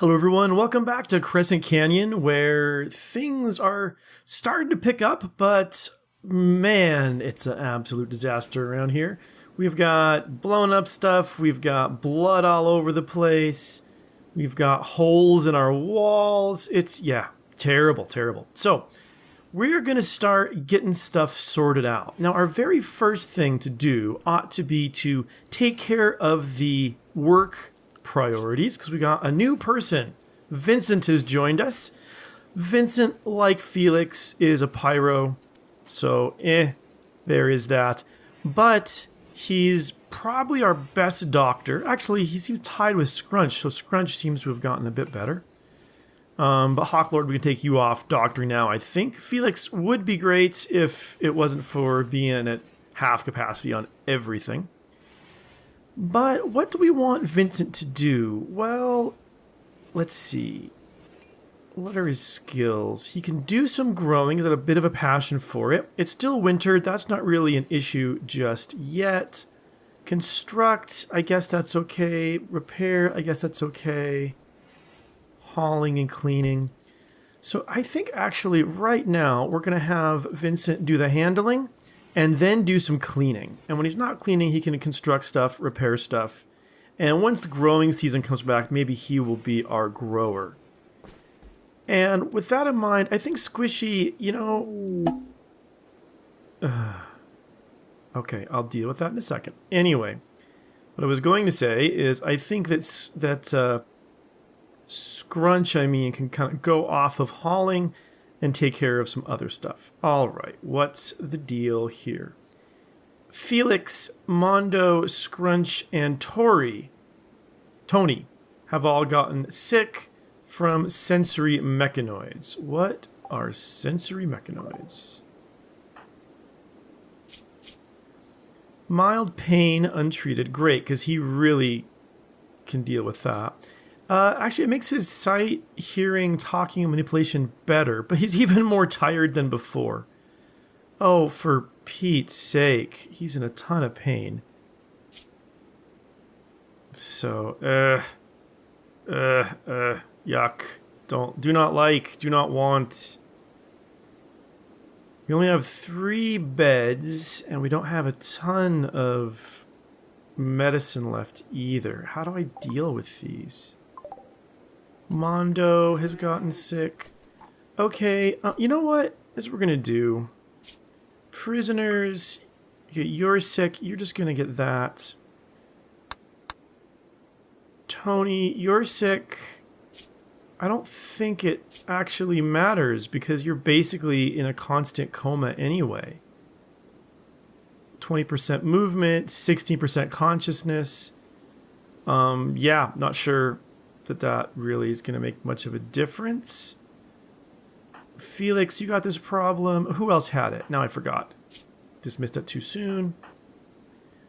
Hello everyone, welcome back to Crescent Canyon where things are starting to pick up, but man, it's an absolute disaster around here. We've got blown up stuff, we've got blood all over the place, we've got holes in our walls. It's, yeah, terrible. So, we're going to start getting stuff sorted out. Now, our very first thing to do ought to be to take care of the work priorities, because we got a new person. Vincent has joined us. Vincent, like Felix, is a pyro, so there is that. But he's probably our best doctor. Actually, he seems tied with Scrunch, so Scrunch seems to have gotten a bit better. But Hawklord, we can take you off doctoring now, I think. Felix would be great if it wasn't for being at half capacity on everything. But what do we want Vincent to do? Well, let's see. What are his skills? He can do some growing. He's got a bit of a passion for it. It's still winter. That's not really an issue just yet. Construct, I guess that's okay. Repair, I guess that's okay. Hauling and cleaning. So I think actually right now we're going to have Vincent do the handling and then do some cleaning. And when he's not cleaning, he can construct stuff, repair stuff. And once the growing season comes back, maybe he will be our grower. And with that in mind, I think Squishy, okay, I'll deal with that in a second. Anyway, what I was going to say is I think that Scrunch, can kind of go off of hauling and take care of some other stuff. All right, what's the deal here? Felix, Mondo, Scrunch, and Tony have all gotten sick from sensory mechanoids. What are sensory mechanoids? Mild pain, untreated. Great, because he really can deal with that. Actually, it makes his sight, hearing, talking, and manipulation better, but he's even more tired than before. Oh, for Pete's sake, he's in a ton of pain. So, yuck. Do not want. We only have 3 beds, and we don't have a ton of medicine left either. How do I deal with these? Mondo has gotten sick. Okay, you know what? This is what we're going to do. Prisoners, you're sick. You're just going to get that. Tony, you're sick. I don't think it actually matters because you're basically in a constant coma anyway. 20% movement, 16% consciousness. Yeah, not sure that really is going to make much of a difference. Felix, you got this problem. Who else had it? Now I forgot. Dismissed it too soon.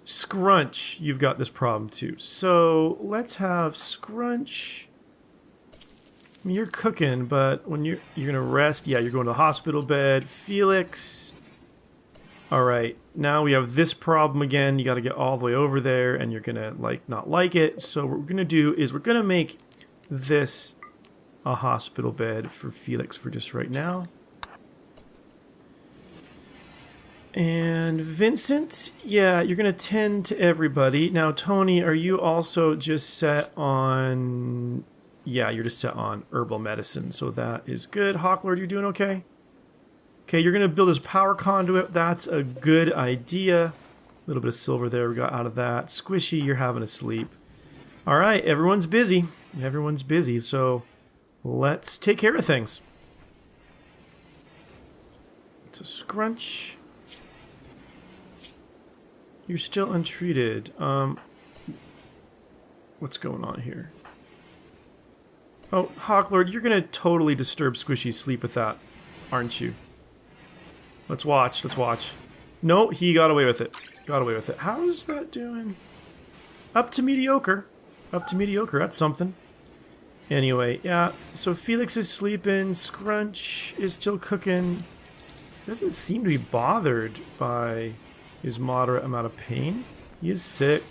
Scrunch, you've got this problem too. So let's have Scrunch. I mean, you're cooking, but when you're going to rest, yeah, you're going to the hospital bed. Felix. All right, now we have this problem again. You got to get all the way over there, and you're going to not like it. So what we're going to do is we're going to make this a hospital bed for Felix for just right now. And Vincent, yeah, you're going to tend to everybody. Now, Tony, are you also just set on... Yeah, you're just set on herbal medicine, so that is good. Hawklord, you're doing okay? Okay, you're going to build this power conduit. That's a good idea. A little bit of silver there we got out of that. Squishy, you're having a sleep. All right, everyone's busy. Everyone's busy, so let's take care of things. So Scrunch. You're still untreated. What's going on here? Oh, Hawklord, you're going to totally disturb Squishy's sleep with that, aren't you? Let's watch. No, he got away with it. How is that doing? Up to mediocre. That's something. Anyway, yeah. So Felix is sleeping. Scrunch is still cooking. Doesn't seem to be bothered by his moderate amount of pain. He is sick.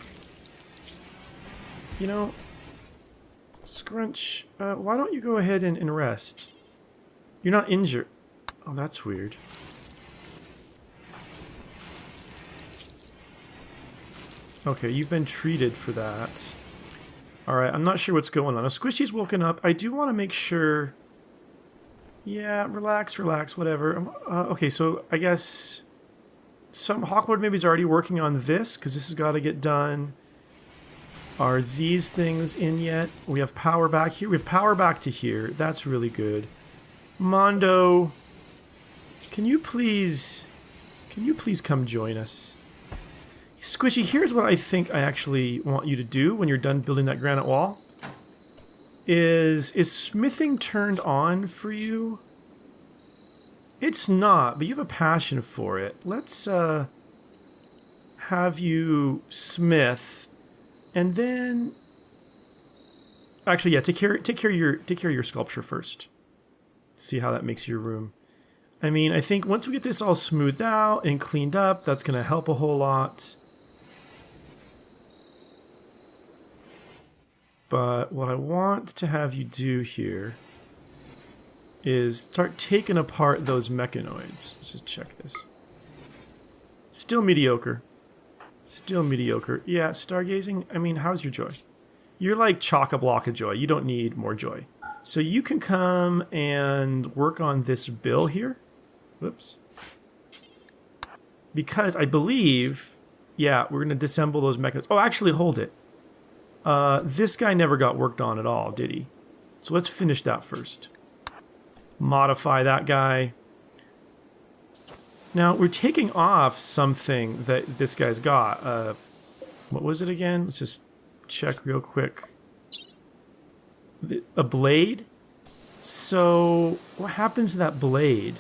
Scrunch, why don't you go ahead and rest? You're not injured. Oh, that's weird. Okay, you've been treated for that. Alright, I'm not sure what's going on. Now, Squishy's woken up. I do want to make sure... Yeah, relax, whatever. Okay, so I guess... Some Hawklord maybe is already working on this, because this has got to get done. Are these things in yet? We have power back here. We have power back to here. That's really good. Mondo, can you please come join us? Squishy, here's what I think I actually want you to do when you're done building that granite wall. Is smithing turned on for you? It's not, but you have a passion for it. Let's have you smith, and then actually, yeah, take care of your sculpture first. See how that makes your room. I mean, I think once we get this all smoothed out and cleaned up, that's going to help a whole lot. But what I want to have you do here is start taking apart those mechanoids. Let's just check this. Still mediocre. Still mediocre. Yeah, stargazing, I mean, how's your joy? You're like chock-a-block of joy. You don't need more joy. So you can come and work on this bill here. Whoops. Because I believe, yeah, we're going to disassemble those mechanoids. Oh, actually, hold it. This guy never got worked on at all, did he? So let's finish that first. Modify that guy. Now, we're taking off something that this guy's got. What was it again? Let's just check real quick. A blade? So, what happens to that blade?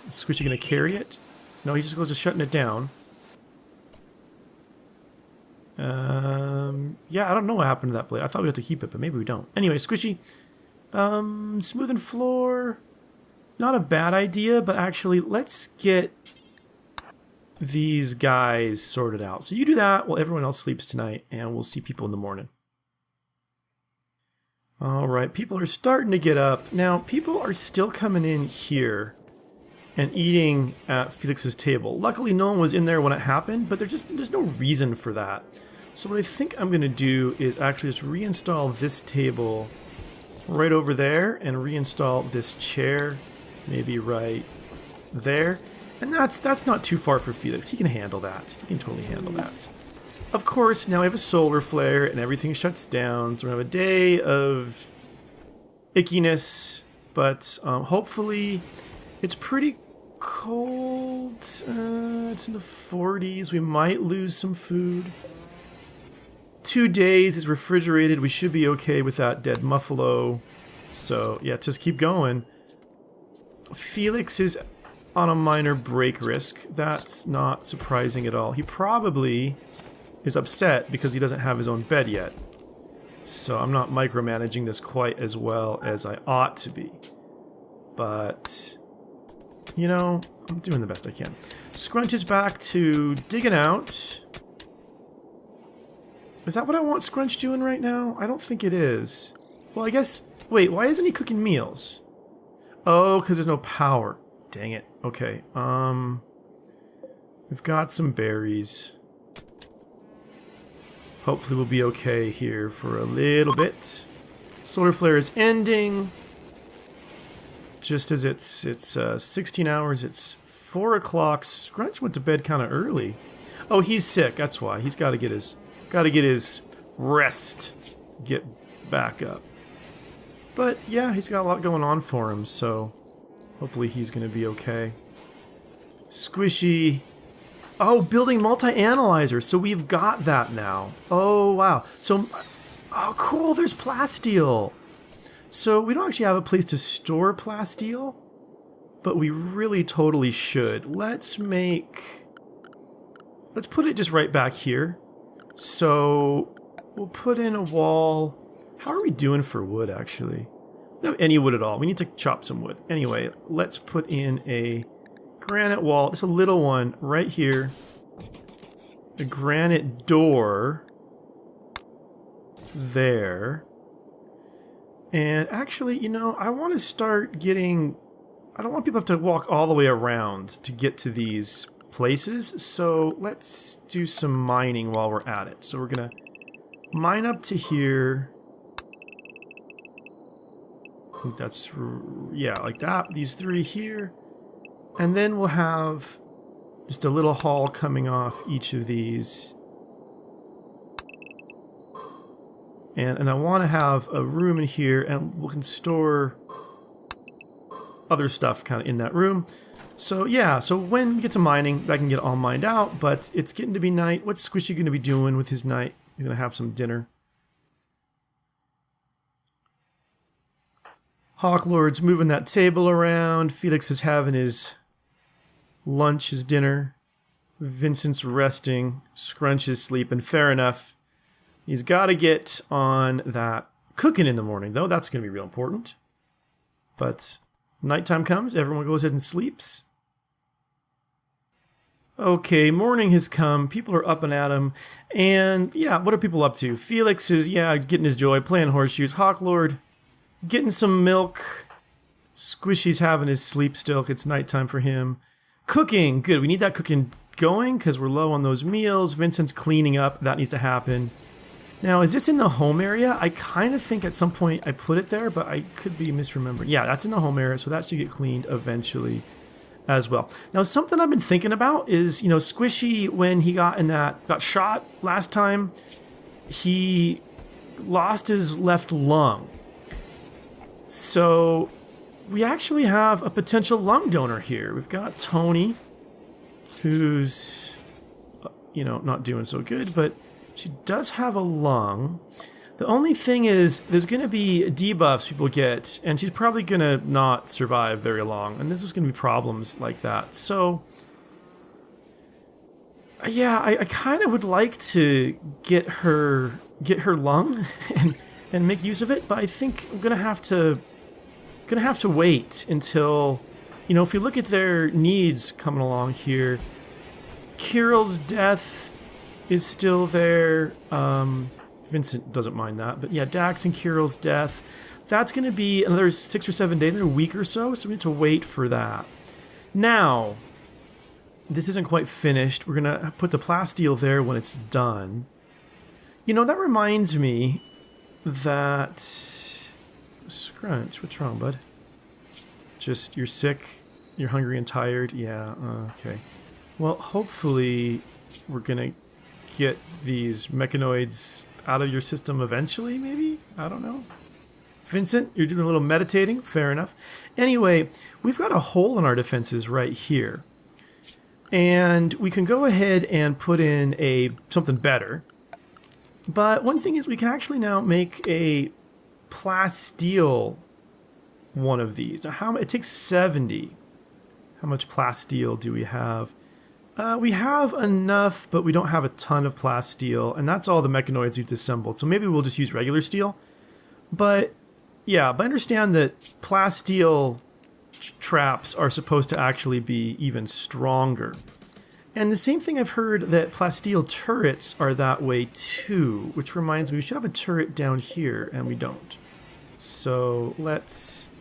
Is Squishy going to carry it? No, he just goes to shutting it down. Yeah, I don't know what happened to that blade. I thought we had to keep it, but maybe we don't. Anyway, Squishy. Smoothing floor. Not a bad idea, but actually, let's get these guys sorted out. So you do that while everyone else sleeps tonight, and we'll see people in the morning. Alright, people are starting to get up. Now, people are still coming in here and eating at Felix's table. Luckily, no one was in there when it happened, but there's no reason for that. So what I think I'm going to do is actually just reinstall this table right over there and reinstall this chair maybe right there. And that's not too far for Felix. He can handle that. He can totally handle that. Of course, now we have a solar flare and everything shuts down. So we're going to have a day of ickiness, but hopefully it's pretty cold. It's in the 40s. We might lose some food. 2 days is refrigerated. We should be okay with that dead muffalo. So yeah, just keep going. Felix is on a minor break risk. That's not surprising at all. He probably is upset because he doesn't have his own bed yet. So I'm not micromanaging this quite as well as I ought to be. But, you know, I'm doing the best I can. Scrunch is back to digging out. Is that what I want Scrunch doing right now? I don't think it is. Well, I guess... Wait, why isn't he cooking meals? Oh, because there's no power. Dang it. Okay, we've got some berries. Hopefully we'll be okay here for a little bit. Solar flare is ending. Just as it's 16 hours, it's 4 o'clock. Scrunch went to bed kind of early. Oh, he's sick, that's why. He's got to get his rest. Get back up. But yeah, he's got a lot going on for him, so hopefully he's going to be okay. Squishy. Oh, building multi-analyzer. So we've got that now. Oh, wow. So, oh, cool. There's plasteel. So we don't actually have a place to store plasteel, but we really totally should. Let's put it just right back here. So we'll put in a wall. How are we doing for wood, actually? We don't have any wood at all. We need to chop some wood. Anyway, let's put in a granite wall. Just a little one right here. A granite door. there. And actually, you know, I want to start getting... I don't want people to have to walk all the way around to get to these places, so let's do some mining while we're at it. So we're going to mine up to here. I think that's... yeah, like that. These 3 here. And then we'll have just a little haul coming off each of these. And I want to have a room in here, and we can store other stuff kind of in that room. So yeah, so when we get to mining, I can get it all mined out, but it's getting to be night. What's Squishy going to be doing with his night? He's going to have some dinner. Hawklord's moving that table around. Felix is having his lunch, his dinner. Vincent's resting. Scrunch is sleeping. Fair enough. He's got to get on that cooking in the morning, though. That's going to be real important. But nighttime comes. Everyone goes ahead and sleeps. Okay, morning has come. People are up and at 'em. And, yeah, what are people up to? Felix is, yeah, getting his joy, playing horseshoes. Hawklord, getting some milk. Squishy's having his sleep still. It's nighttime for him. Cooking. Good. We need that cooking going because we're low on those meals. Vincent's cleaning up. That needs to happen. Now, is this in the home area? I kind of think at some point I put it there, but I could be misremembering. Yeah, that's in the home area, so that should get cleaned eventually as well. Now, something I've been thinking about is, you know, Squishy, when he got shot last time, he lost his left lung. So we actually have a potential lung donor here. We've got Tony, who's, you know, not doing so good, but she does have a lung. The only thing is there's going to be debuffs people get, and she's probably going to not survive very long, and this is going to be problems like that. So, yeah, I kind of would like to get her lung and make use of it, but I think I'm going to have to wait until, you know, if you look at their needs coming along here, Kirill's death is still there. Vincent doesn't mind that, but yeah, Dax and Kirill's death, that's going to be another 6 or 7 days, another week or so, so we need to wait for that. Now, this isn't quite finished. We're going to put the plasteel there when it's done. You know, that reminds me that... Scrunch, what's wrong, bud? Just, you're sick, you're hungry and tired? Yeah, okay. Well, hopefully we're going to get these mechanoids out of your system eventually, maybe? I don't know. Vincent, you're doing a little meditating. Fair enough. Anyway, we've got a hole in our defenses right here. And we can go ahead and put in something better. But one thing is we can actually now make a plasteel one of these. Now, it takes 70. How much plasteel do we have? We have enough, but we don't have a ton of plasteel, and that's all the mechanoids we've disassembled. So maybe we'll just use regular steel. But yeah, but understand that plasteel traps are supposed to actually be even stronger. And the same thing I've heard that plasteel turrets are that way too, which reminds me we should have a turret down here, and we don't. So let's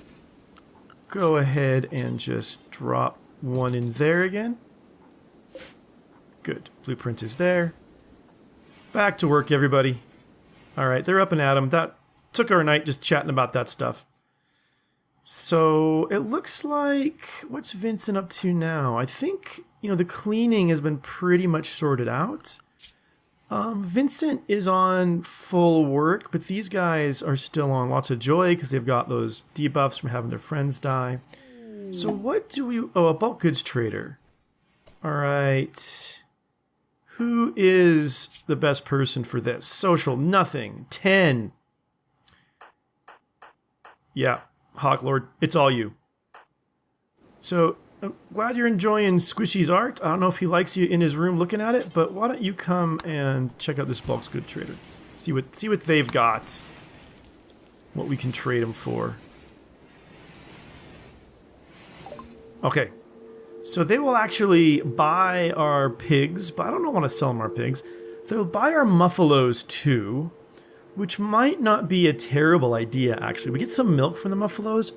go ahead and just drop one in there again. Good. Blueprint is there. Back to work, everybody. Alright, they're up and at 'em. That took our night just chatting about that stuff. So, it looks like... What's Vincent up to now? I think, you know, the cleaning has been pretty much sorted out. Vincent is on full work, but these guys are still on lots of joy because they've got those debuffs from having their friends die. So what do we... Oh, a bulk goods trader. Alright... Who is the best person for this? Social, nothing. 10. Yeah, Hawklord, it's all you. So, I'm glad you're enjoying Squishy's art. I don't know if he likes you in his room looking at it, but why don't you come and check out this bulk goods trader. See what they've got. What we can trade them for. Okay. So they will actually buy our pigs, but I don't want to sell them our pigs. They'll buy our muffalos too, which might not be a terrible idea, actually. We get some milk from the buffaloes.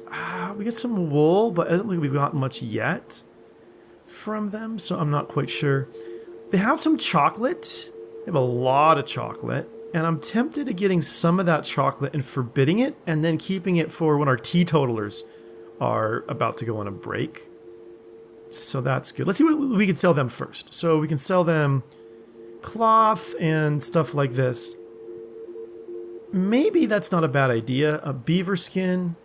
We get some wool, but I don't think we've gotten much yet from them, so I'm not quite sure. They have some chocolate. They have a lot of chocolate, and I'm tempted to getting some of that chocolate and forbidding it, and then keeping it for when our teetotalers are about to go on a break. So that's good. Let's see what we can sell them first. So we can sell them cloth and stuff like this. Maybe that's not a bad idea. A beaver skin.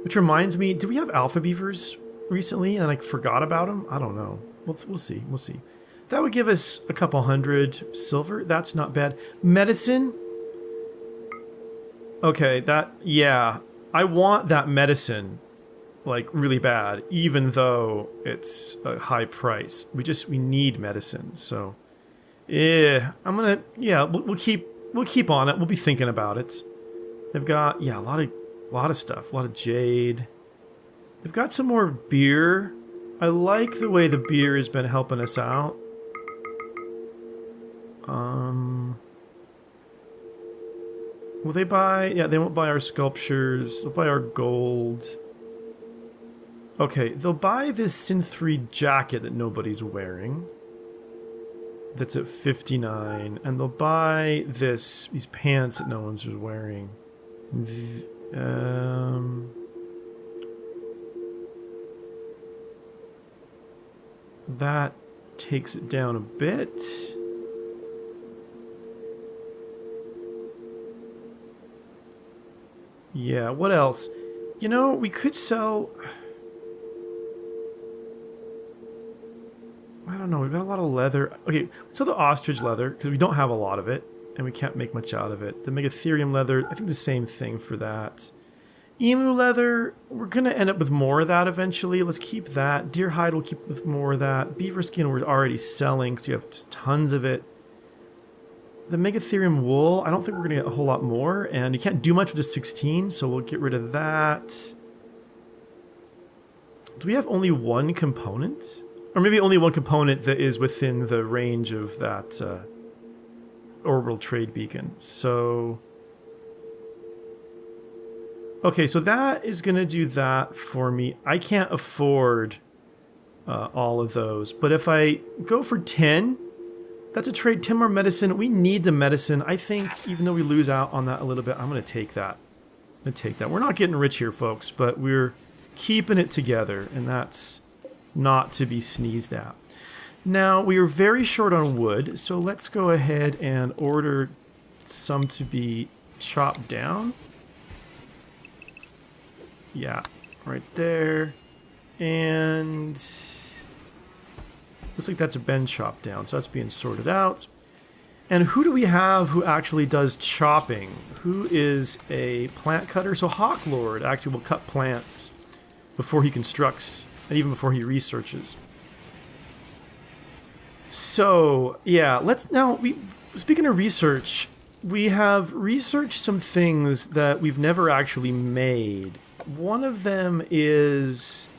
Which reminds me, did we have alpha beavers recently and I forgot about them? I don't know. We'll see. We'll see. That would give us a couple hundred silver. That's not bad. Medicine. Okay, yeah. I want that medicine, like, really bad, even though it's a high price. We need medicine, so... Yeah, we'll keep on it. We'll be thinking about it. They've got, yeah, a lot of stuff. A lot of jade. They've got some more beer. I like the way the beer has been helping us out. Will they buy... Yeah, they won't buy our sculptures. They'll buy our gold. Okay, they'll buy this synth 3 jacket that nobody's wearing. That's at 59. And they'll buy these pants that no one's wearing. That takes it down a bit. Yeah, what else? You know, we could sell... I don't know, we've got a lot of leather. Okay, let's sell the ostrich leather, because we don't have a lot of it, and we can't make much out of it. The megatherium leather, I think the same thing for that. Emu leather, we're going to end up with more of that eventually. Let's keep that. Deer hide, we'll keep with more of that. Beaver skin, we're already selling, because we have just tons of it. The megatherium wool, I don't think we're going to get a whole lot more, and you can't do much with the 16, so we'll get rid of that. Do we have only one component? Or maybe only one component that is within the range of that orbital trade beacon. So... Okay, so that is going to do that for me. I can't afford all of those. But if I go for 10, that's a trade. 10 more medicine. We need the medicine. I think, even though we lose out on that a little bit, I'm going to take that. I'm going to take that. We're not getting rich here, folks, but we're keeping it together. And that's not to be sneezed at. Now, we are very short on wood, so let's go ahead and order some to be chopped down. Yeah, right there. And looks like that's been chopped down, so that's being sorted out. And who do we have who actually does chopping? Who is a plant cutter? So Hawklord actually will cut plants before he constructs, and even before he researches. So, yeah, let's now, speaking of research, we have researched some things that we've never actually made. One of them is,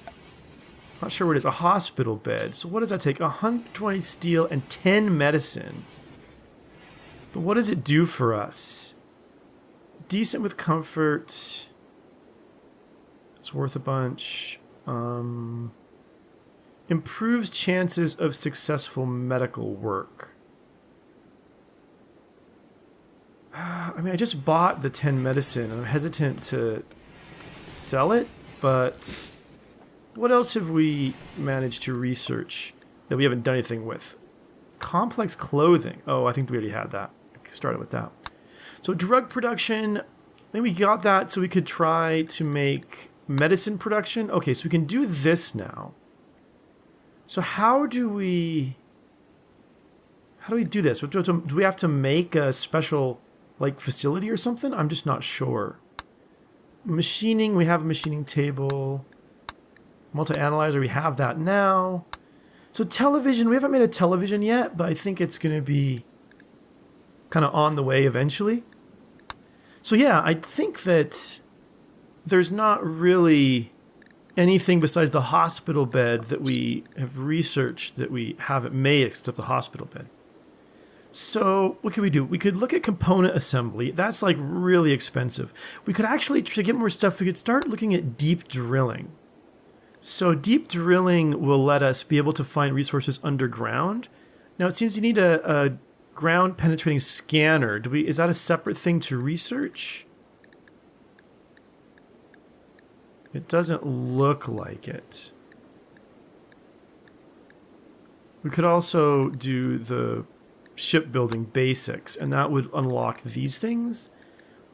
not sure what it is, a hospital bed. So what does that take? 120 steel and 10 medicine. But what does it do for us? Decent with comfort. It's worth a bunch. Improves chances of successful medical work. I mean, I just bought the 10 medicine, and I'm hesitant to sell it, but what else have we managed to research that we haven't done anything with? Complex clothing. Oh, I think we already had that. Started with that. So drug production, I think we got that so we could try to make medicine production. Okay, so we can do this now. So how do we do this? Do we have to make a special, like, facility or something? I'm just not sure. Machining, we have a machining table. Multi-analyzer, we have that now. So television, we haven't made a television yet, but I think it's going to be kind of on the way eventually. So yeah, I think that there's not really anything besides the hospital bed that we have researched that we haven't made except the hospital bed. So what could we do? We could look at component assembly. That's like really expensive. We could actually, to get more stuff, we could start looking at deep drilling. So deep drilling will let us be able to find resources underground. Now it seems you need a ground penetrating scanner. Is that a separate thing to research? It doesn't look like it. We could also do the shipbuilding basics, and that would unlock these things.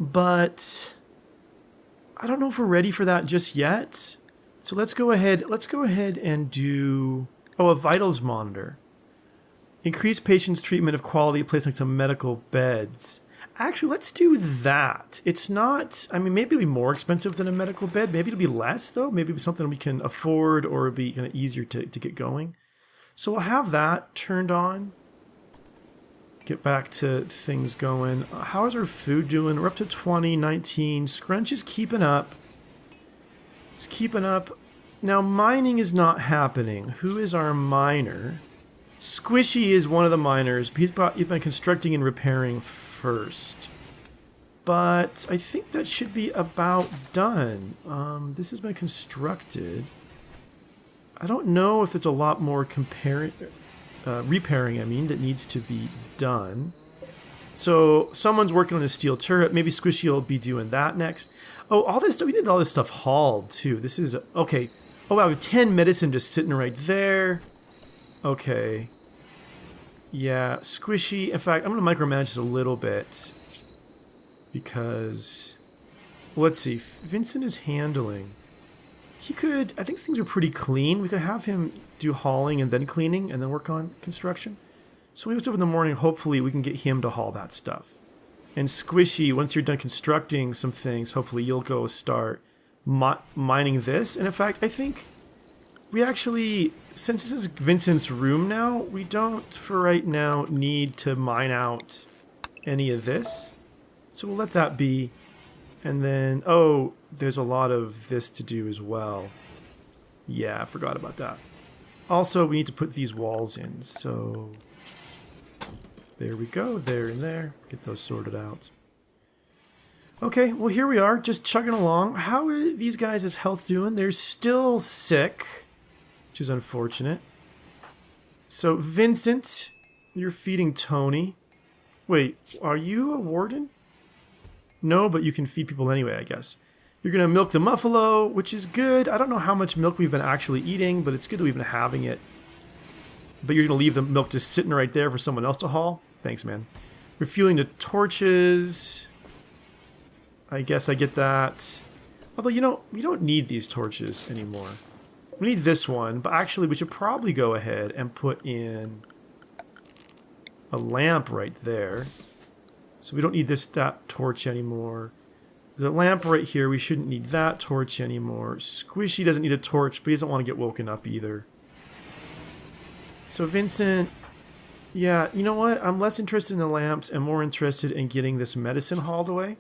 But I don't know if we're ready for that just yet. So let's go ahead and do a vitals monitor. Increase patients' treatment of quality placed on some medical beds. Actually, let's do that. It's not, I mean, maybe it'll be more expensive than a medical bed. Maybe it'll be less, though. Maybe it'll be something we can afford, or it'll be kind of easier to get going. So we'll have that turned on. Get back to things going. How is our food doing? We're up to 20, 19. Scrunch is keeping up. It's keeping up. Now, mining is not happening. Who is our miner? Squishy is one of the miners. He's been constructing and repairing first. But I think that should be about done. This has been constructed. I don't know if it's a lot more repairing, that needs to be done. So someone's working on a steel turret. Maybe Squishy will be doing that next. Oh, all this stuff, we need all this stuff hauled too. This is, okay. Oh wow, we have 10 medicine just sitting right there. Okay. Yeah, Squishy. In fact, I'm going to micromanage this a little bit. Because, let's see, Vincent is handling. He could, I think things are pretty clean. We could have him do hauling and then cleaning and then work on construction. So when he was up in the morning, hopefully we can get him to haul that stuff. And Squishy, once you're done constructing some things, hopefully you'll go start mining this. And in fact, I think we actually, since this is Vincent's room now, we don't, for right now, need to mine out any of this. So we'll let that be. And then, oh, there's a lot of this to do as well. Yeah, I forgot about that. Also, we need to put these walls in, so there we go, there and there. Get those sorted out. Okay, well here we are, just chugging along. How are these guys' health doing? They're still sick, which is unfortunate. So, Vincent, you're feeding Tony. Wait, are you a warden? No, but you can feed people anyway, I guess. You're going to milk the muffalo, which is good. I don't know how much milk we've been actually eating, but it's good that we've been having it. But you're going to leave the milk just sitting right there for someone else to haul? Thanks, man. Refueling the torches. I guess I get that. Although, you know, we don't need these torches anymore. We need this one, but actually we should probably go ahead and put in a lamp right there. So we don't need that torch anymore. There's a lamp right here. We shouldn't need that torch anymore. Squishy doesn't need a torch, but he doesn't want to get woken up either. So Vincent, yeah, you know what? I'm less interested in the lamps and more interested in getting this medicine hauled away.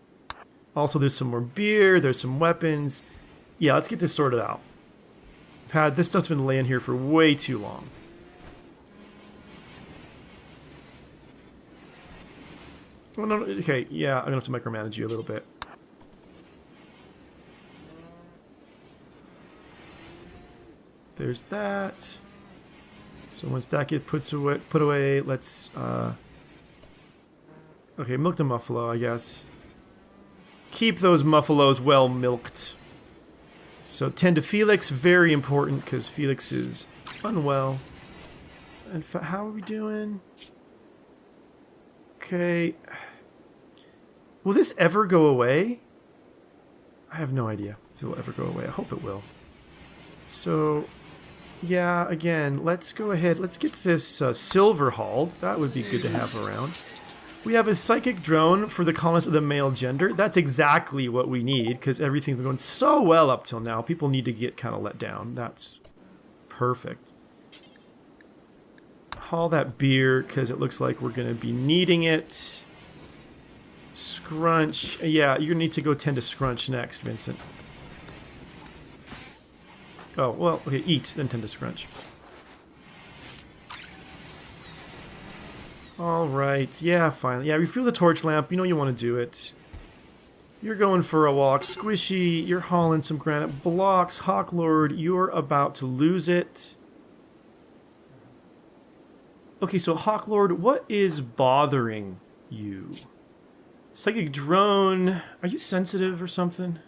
Also, there's some more beer. There's some weapons. Yeah, let's get this sorted out. This stuff's been laying here for way too long. Oh, no, okay, yeah, I'm gonna have to micromanage you a little bit. There's that. So once that gets put away, let's okay, milk the muffalo, I guess. Keep those muffalos well milked. So tend to Felix, very important because Felix is unwell. And how are we doing? Okay. Will this ever go away? I have no idea if it will ever go away. I hope it will. So, yeah, again, let's go ahead. Let's get this silver hauled. That would be good to have around. We have a psychic drone for the colonists of the male gender. That's exactly what we need because everything's been going so well up till now. People need to get kind of let down. That's perfect. Haul that beer because it looks like we're going to be needing it. Scrunch. Yeah, you're going to need to go tend to Scrunch next, Vincent. Oh, well, okay, eat, then tend to Scrunch. All right. Yeah, finally. Yeah, refuel the torch lamp. You know you want to do it. You're going for a walk. Squishy, you're hauling some granite blocks. Hawklord, you're about to lose it. Okay, so Hawklord, what is bothering you? Psychic drone. Are you sensitive or something?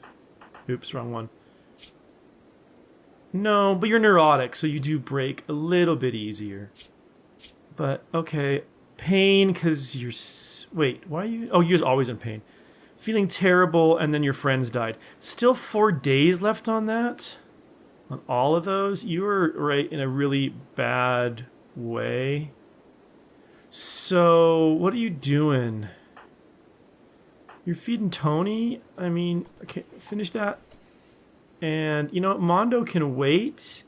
Oops, wrong one. No, but you're neurotic, so you do break a little bit easier. But, okay. Pain, because you're... Wait, why are you... Oh, you're always in pain. Feeling terrible, and then your friends died. Still 4 days left on that? On all of those? You were, right, in a really bad way. So, what are you doing? You're feeding Tony? I mean, okay, finish that. And, you know, Mondo can wait,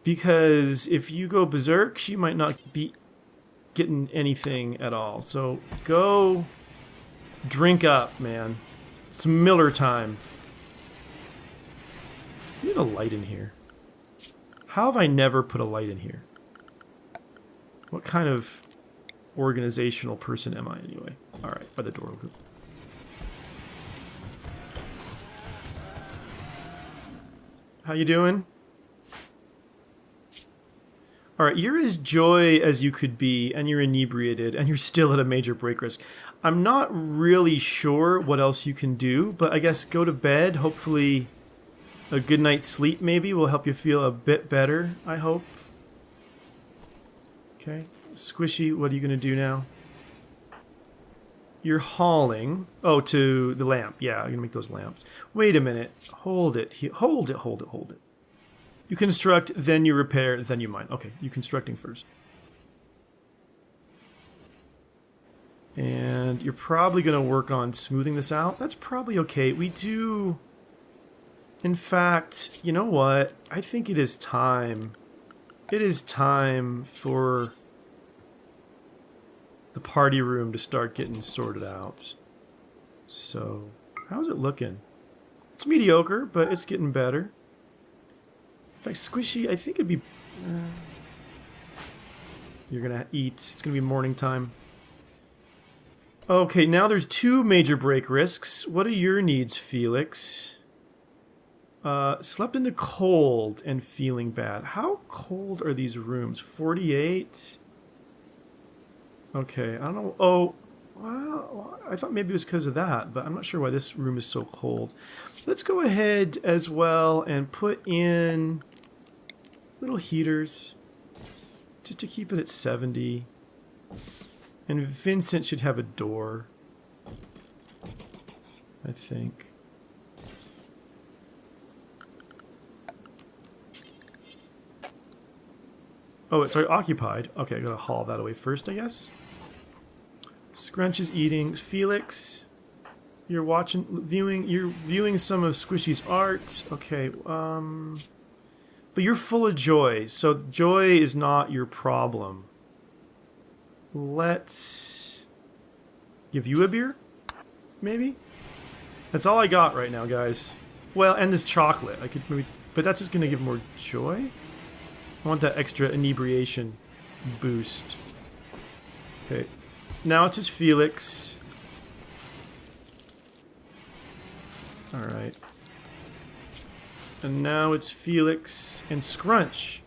because if you go berserk, she might not be getting anything at all. So, go drink up, man. It's Miller time. I need a light in here. How have I never put a light in here? What kind of organizational person am I anyway? Alright, by the door. How you doing? Alright, you're as joy as you could be, and you're inebriated, and you're still at a major break risk. I'm not really sure what else you can do, but I guess go to bed. Hopefully a good night's sleep maybe will help you feel a bit better, I hope. Okay. Squishy, what are you going to do now? You're hauling. Oh, to the lamp. Yeah, I'm going to make those lamps. Wait a minute. Hold it. Hold it. You construct, then you repair, then you mine. Okay, you constructing first. And you're probably going to work on smoothing this out. That's probably okay. We do... In fact, you know what? I think it is time. It is time for the party room to start getting sorted out. So, how's it looking? It's mediocre, but it's getting better. In fact, Squishy, I think it'd be... you're gonna eat. It's gonna be morning time. Okay, now there's 2 major break risks. What are your needs, Felix? Slept in the cold and feeling bad. How cold are these rooms? 48? Okay, I don't know. Oh, well, I thought maybe it was because of that, but I'm not sure why this room is so cold. Let's go ahead as well and put in little heaters just to keep it at 70. And Vincent should have a door, I think. Oh, it's already occupied. Okay, I gotta haul that away first, I guess. Scrunch is eating. Felix, you're viewing some of Squishy's art. Okay, but you're full of joy, so joy is not your problem. Let's give you a beer, maybe? That's all I got right now, guys. Well, and this chocolate. I could maybe, but that's just gonna give more joy. I want that extra inebriation boost. Okay. Now it's just Felix. Alright. And now it's Felix and Scrunch.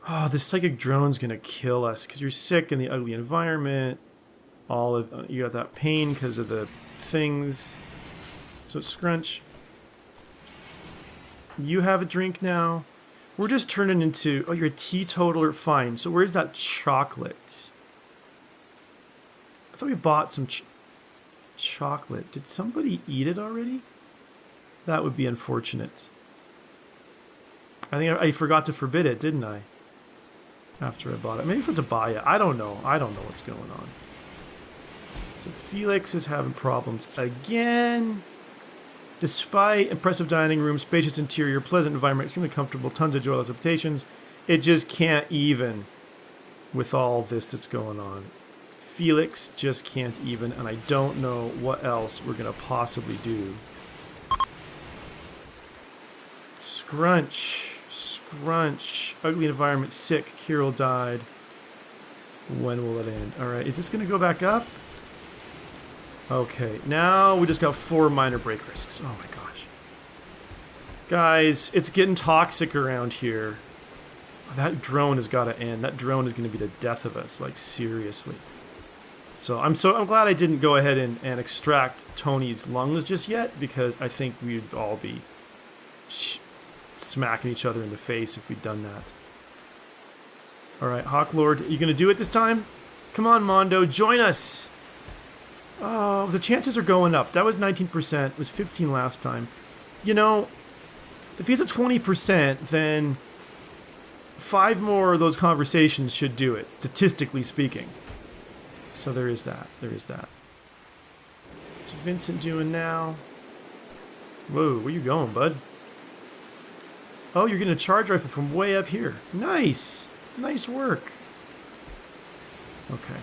Oh, this psychic drone's gonna kill us because you're sick in the ugly environment. All of you got that pain because of the things. So Scrunch, you have a drink now. We're just turning into... Oh, you're a teetotaler? Fine. So where's that chocolate? I thought we bought some chocolate. Did somebody eat it already? That would be unfortunate. I think I forgot to forbid it, didn't I? After I bought it. Maybe I forgot to buy it. I don't know. I don't know what's going on. So Felix is having problems again. Despite impressive dining room, spacious interior, pleasant environment, extremely comfortable, tons of joyless adaptations, it just can't even with all this that's going on. Felix just can't even, and I don't know what else we're going to possibly do. Scrunch. Ugly environment, sick, Kirill died. When will it end? Alright, is this going to go back up? Okay, now we just got 4 minor break risks. Oh my gosh. Guys, it's getting toxic around here. That drone has got to end. That drone is going to be the death of us, like seriously. So I'm glad I didn't go ahead and extract Tony's lungs just yet, because I think we'd all be smacking each other in the face if we'd done that. Alright, Hawklord, you gonna do it this time? Come on, Mondo, join us! Oh, the chances are going up. That was 19%, it was 15 last time. You know, if he's at 20%, then 5 more of those conversations should do it, statistically speaking. So there is that, there is that. What's Vincent doing now? Whoa, where you going, bud? Oh, you're getting a charge rifle from way up here. Nice! Nice work. Okay.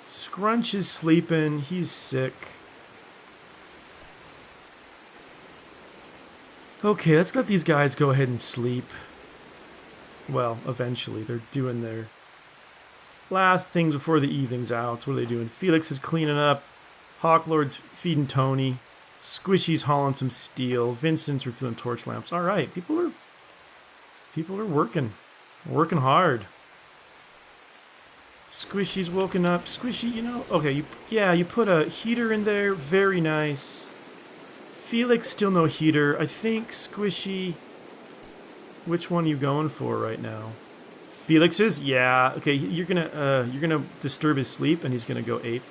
Scrunch is sleeping. He's sick. Okay, let's let these guys go ahead and sleep. Well, eventually. They're doing their last things before the evening's out. What are they doing? Felix is cleaning up. Hawklord's feeding Tony. Squishy's hauling some steel. Vincent's refilling torch lamps. All right, people are working hard. Squishy's woken up. Squishy, you know, okay, you put a heater in there. Very nice. Felix still no heater. I think Squishy. Which one are you going for right now? Felix's? Yeah. Okay, you're gonna disturb his sleep, and he's gonna go ape.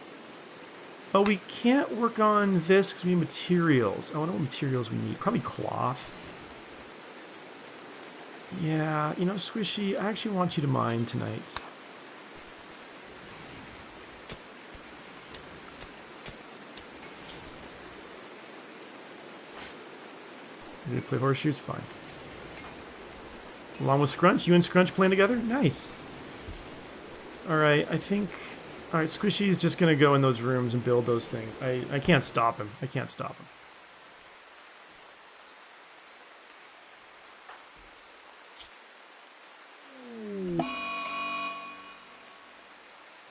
Oh, we can't work on this because we need materials. I wonder what materials we need. Probably cloth. Yeah, you know, Squishy, I actually want you to mine tonight. You need to play horseshoes? Fine. Along with Scrunch? You and Scrunch playing together? Nice. Alright, I think... Alright, Squishy's just gonna go in those rooms and build those things. I can't stop him. I can't stop him.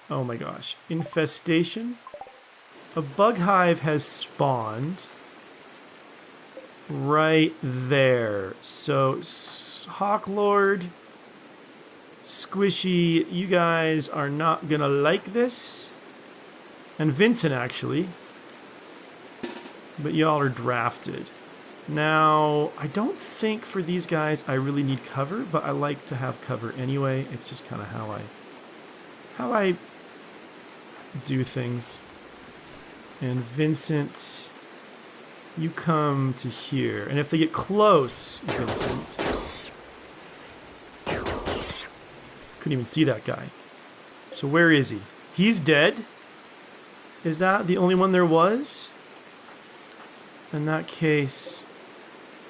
Oh my gosh. Infestation? A bug hive has spawned right there. So, Hawklord, Squishy, you guys are not gonna like this. And Vincent, actually. But y'all are drafted. Now, I don't think for these guys I really need cover, but I like to have cover anyway. It's just kind of how I do things. And Vincent, you come to here. And if they get close, Vincent... Couldn't even see that guy. So where is he? He's dead? Is that the only one there was? In that case,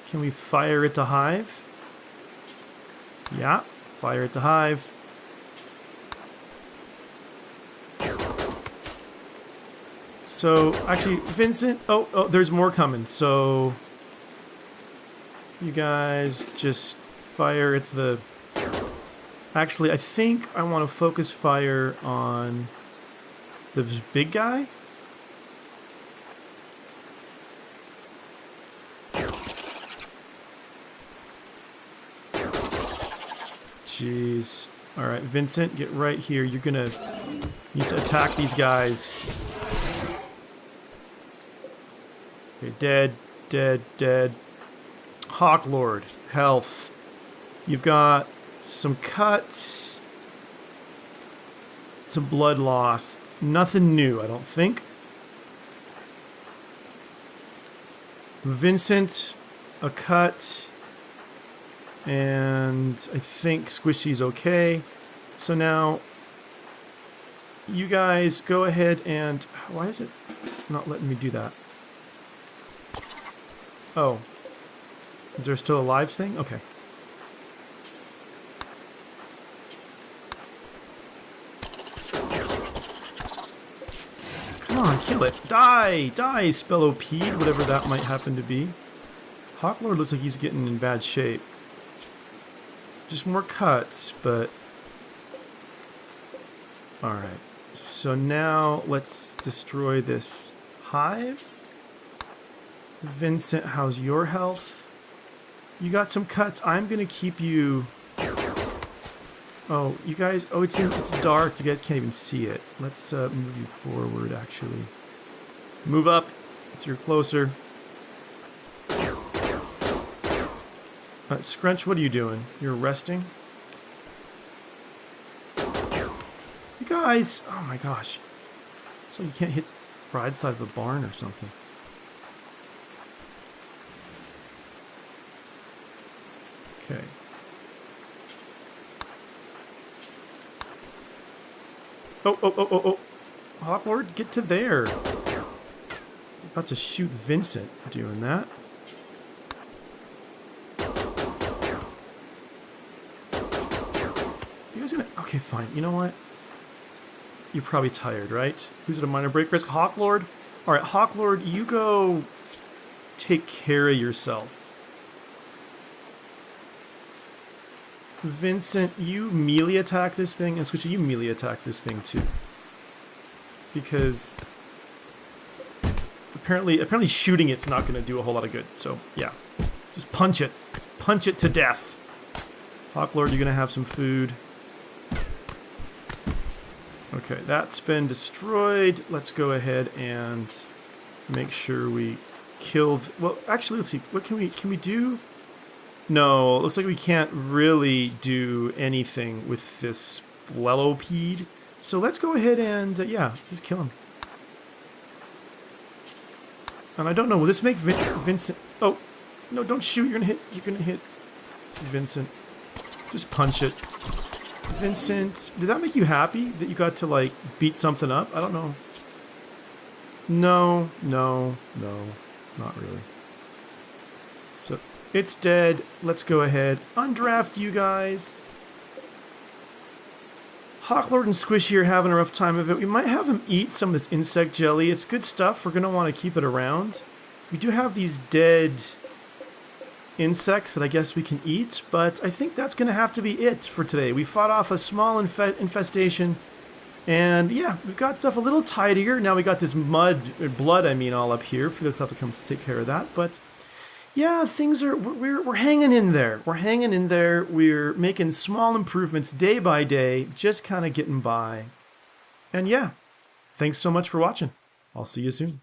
can we fire at the hive? Yeah, fire at the hive. So, actually, Vincent... Oh, there's more coming. So, you guys just fire at the... Actually, I think I want to focus fire on this big guy. Jeez. Alright, Vincent, get right here. You're gonna need to attack these guys. Okay, dead, dead, dead. Hawklord, health. You've got some cuts. Some blood loss. Nothing new, I don't think. Vincent, a cut. And I think Squishy's okay. So now, you guys go ahead and... Why is it not letting me do that? Oh. Is there still a lives thing? Okay. Come on, kill it. Die! Die, Spellopede, whatever that might happen to be. Hawklord looks like he's getting in bad shape. just more cuts, but... Alright, so now let's destroy this hive. Vincent, how's your health? You got some cuts. I'm gonna keep you... Oh, you guys... Oh, it's dark. You guys can't even see it. Let's move you forward, actually. Move up, so you're closer. Scrunch, what are you doing? You're resting? You guys... Oh my gosh. It's like you can't hit the right side of the barn or something. Okay. Oh. Hawklord, get to there. I'm about to shoot Vincent doing that. You guys gonna... Okay, fine. You know what? You're probably tired, right? Who's at a minor break risk? Hawklord? Alright, Hawklord, you go take care of yourself. Vincent, you melee attack this thing, and Squishy, you melee attack this thing too. Because apparently shooting it's not going to do a whole lot of good. So yeah, just punch it to death. Hawklord, you're going to have some food. Okay, that's been destroyed. Let's go ahead and make sure we killed. Well, actually, let's see. What can we do? No, it looks like we can't really do anything with this Blelopede. So let's go ahead and, yeah, just kill him. And I don't know, will this make Vincent... Oh, no, don't shoot, you're gonna hit Vincent. Just punch it. Vincent, did that make you happy that you got to, like, beat something up? I don't know. No, not really. So... It's dead. Let's go ahead. Undraft you guys. Hawklord and Squishy are having a rough time of it. We might have them eat some of this insect jelly. It's good stuff. We're going to want to keep it around. We do have these dead insects that I guess we can eat, but I think that's going to have to be it for today. We fought off a small infestation, and yeah, we've got stuff a little tidier. Now we got this blood, all up here. Felix will have to come take care of that, but... Yeah, things are, we're hanging in there. We're hanging in there. We're making small improvements day by day, just kind of getting by. And yeah, thanks so much for watching. I'll see you soon.